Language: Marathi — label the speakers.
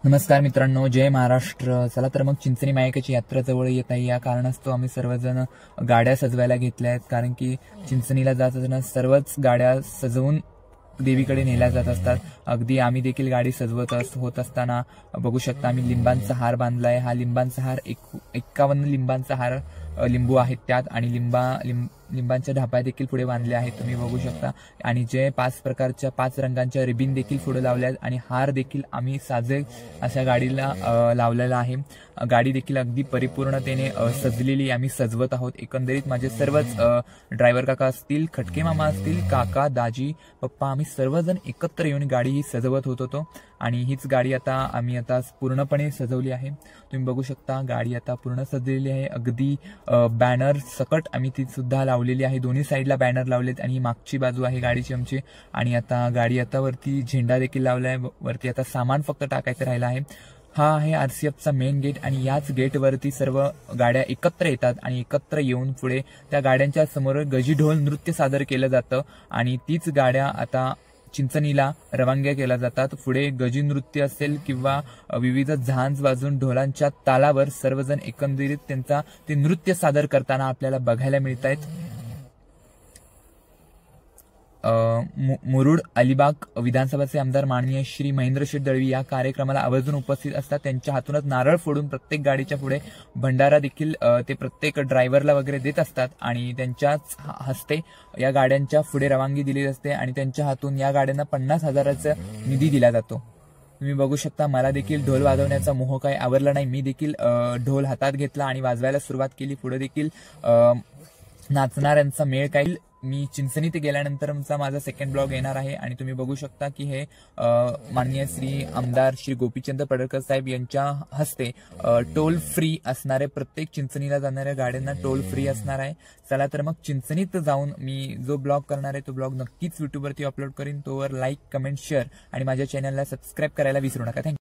Speaker 1: नमस्कार मित्रांनो, जय महाराष्ट्र. चला तर मग चिंचणी मायेकाची यात्रा जवळ येत आहे. या कारणास्तव आम्ही सर्वजण गाड्या सजवायला घेतल्या आहेत, कारण की चिंचणीला जात असताना सर्वच गाड्या सजवून देवीकडे नेल्या जात असतात. अगदी आम्ही देखील गाडी सजवत होत असताना बघू शकता आम्ही लिंबांचा हार बांधलाय. हा लिंबांचा हार 51 लिंबांचा हार लिंबू आहेत त्यात, आणि लिंबांच्या ढापा देखील पुढे बांधले आहेत, तुम्ही बघू शकता. आणि जे 5 रंगांच्या रिबिन देखील पुढे लावल्या, आणि हार देखील आम्ही साजे अशा गाडीला लावलेला आहे. गाडी देखील अगदी परिपूर्णतेने सजलेली आम्ही सजवत आहोत. एकंदरीत माझे सर्वच ड्रायव्हर काका असतील, खटके मामा असतील, काका, दाजी, पप्पा, आम्ही सर्वजण एकत्र येऊन गाडी ही सजवत होतो. आणि हीच गाडी आम्ही आता पूर्णपणे सजवली आहे. तुम्ही बघू शकता गाडी आता पूर्ण सजलेली आहे. अगदी बॅनर सकट आम्ही ती सुद्धा लावलेली आहे. दोन्ही साईडला बॅनर लावलेत, आणि मागची बाजू आहे गाडीची आमची. आणि आता गाडी वरती झेंडा देखील लावलाय. वरती आता सामान फक्त टाकायचं राहिलं आहे. हा आहे आरसीएफचा मेन गेट, आणि याच गेटवरती सर्व गाड्या एकत्र येतात, आणि एकत्र येऊन पुढे त्या गाड्यांच्या समोर गजीढोल नृत्य सादर केलं जातं. आणि तीच गाड्या आता चिंचणीला रवानग्या केल्या जातात. पुढे गजी नृत्य असेल किंवा विविध झांज वाजून ढोलांच्या तालावर सर्वजण एकंदरीत त्यांचा ते नृत्य सादर करताना आपल्याला बघायला मिळत आहेत. मुरुड अलिबाग विधानसभाचे आमदार माननीय श्री महेंद्र शेठ दळवी या कार्यक्रमाला आवर्जून उपस्थित असतात. त्यांच्या हातूनच नारळ फोडून प्रत्येक गाडीच्या पुढे भंडारा देखील ते प्रत्येक ड्रायव्हरला वगैरे देत असतात, आणि त्यांच्याच हस्ते या गाड्यांच्या पुढे रवानगी दिली असते, आणि त्यांच्या हातून या गाड्यांना 50,000चा निधी दिला जातो. तुम्ही बघू शकता मला देखील ढोल वाजवण्याचा मोह काही आवरला नाही. मी देखील ढोल हातात घेतला आणि वाजवायला सुरुवात केली. पुढे देखील नाचणाऱ्यांचा मेळ काही. मी चिंचणी ते गेल्यानंतरचा माझा सेकंड ब्लॉग येणार आहे, आणि तुम्ही बघू शकता की हे माननीय श्री आमदार श्री गोपीचंद पडळकर साहेब यांच्या हस्ते टोल फ्री असणारे, प्रत्येक चिंचणीला जाणाऱ्या गाड्यांना टोल फ्री असणार आहे. चला तर मग चिंचणीत जाऊन मी जो ब्लॉग करणार आहे तो ब्लॉग नक्कीच युट्यूबवरती अपलोड करीन. तोवर लाईक, कमेंट, शेअर आणि माझ्या चॅनलला सबस्क्राईब करायला विसरू नका. थँक्यू.